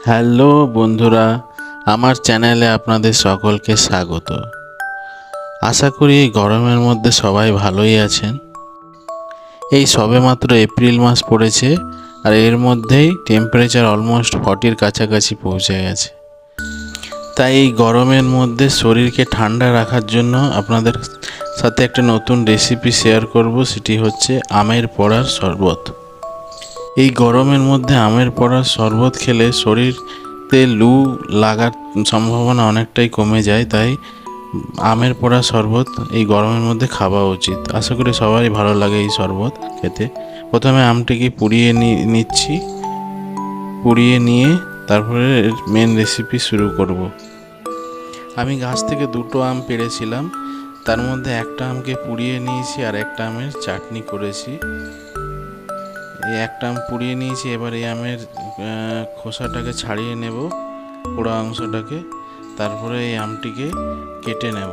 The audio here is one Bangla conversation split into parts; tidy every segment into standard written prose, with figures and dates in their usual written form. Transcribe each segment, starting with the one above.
হ্যালো বন্ধুরা, আমার চ্যানেলে আপনাদের সকলকে স্বাগত। আশা করি এই গরমের মধ্যে সবাই ভালোই আছেন। এই সবেমাত্র এপ্রিল মাস পড়েছে আর এর মধ্যেই টেম্পারেচার অলমোস্ট 40-র কাছাকাছি পৌঁছে গেছে। তাই এই গরমের মধ্যে শরীরকে ঠান্ডা রাখার জন্য আপনাদের সাথে একটা নতুন রেসিপি শেয়ার করব, সেটি হচ্ছে আমের পড়ার শরবত। এই গরমের মধ্যে আমের পড়ার শরবত খেলে শরীরে লু লাগার সম্ভাবনা অনেকটাই কমে যায়, তাই আমের পড়া শরবত এই গরমের মধ্যে খাওয়া উচিত। আশা করি সবারই ভালো লাগে এই শরবত খেতে। প্রথমে আমটিকে পুড়িয়ে নিচ্ছি। পুড়িয়ে নিয়ে তারপরে মেন রেসিপি শুরু করব। আমি গাছ থেকে 2টো আম পেড়েছিলাম, তার মধ্যে একটা আমকে পুড়িয়ে নিয়েছি আর একটা আমের চাটনি করেছি। এই একটা আম পুড়িয়ে নিয়েছি, এবার এই আমের খোসাটাকে ছাড়িয়ে নেব, পোড়া অংশটাকে। তারপরে এই আমটিকে কেটে নেব।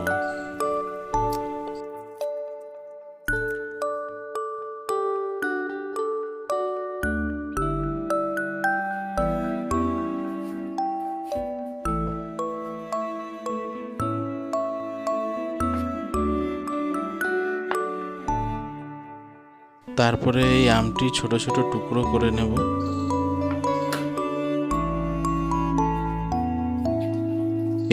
তারপরে এই আমটি ছোট ছোট টুকরো করে নেব।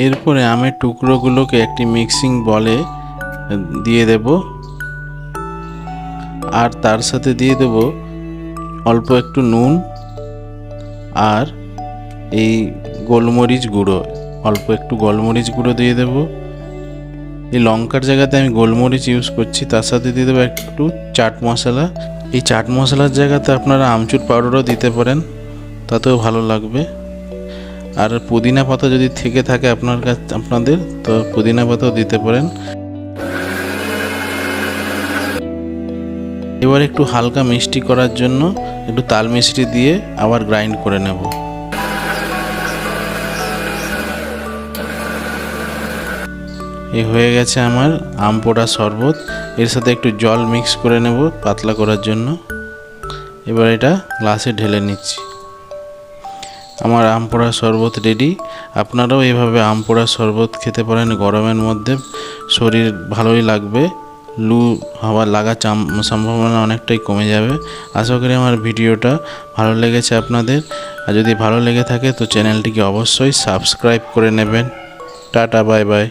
এরপরে আমের টুকরোগুলোকে একটি মিক্সিং বলে দিয়ে দেব, আর তার সাথে দিয়ে দেব অল্প একটু নুন আর এই গোলমরিচ গুঁড়ো। অল্প একটু গোলমরিচ গুঁড়ো দিয়ে দেব। এই লঙ্কার জায়গাতে আমি গোলমরিচ ইউজ করছি। তার সাথে দিয়ে দেবো একটু চাট মশলা। এই চাট মশলার জায়গাতে আপনারা আমচুর পাউডারও দিতে পারেন, তাতেও ভালো লাগবে। আর পুদিনা পাতা যদি থেকে থাকে আপনাদের, তো পুদিনা পাতাও দিতে পারেন। এবার একটু হালকা মিষ্টি করার জন্য একটু তাল মিষ্টি দিয়ে আবার গ্রাইন্ড করে নেব। এই হয়ে গেছে আমার আম পোড়া শরবত। এর সাথে একটু জল মিক্স করে নেব পাতলা করার জন্য। এবার এটা গ্লাসে ঢেলে নিচ্ছি। আমার আম পোড়া শরবত রেডি। আপনারাও এভাবে আম পোড়া শরবত খেতে পারেন গরমের মধ্যে, শরীর ভালোই লাগবে, লু হাওয়া লাগার সম্ভাবনা অনেকটাই কমে যাবে। আশা করি আমার ভিডিওটা ভালো লেগেছে আপনাদের। আর যদি ভালো লেগে থাকে তো চ্যানেলটিকে অবশ্যই সাবস্ক্রাইব করে নেবেন। Tata, bye bye.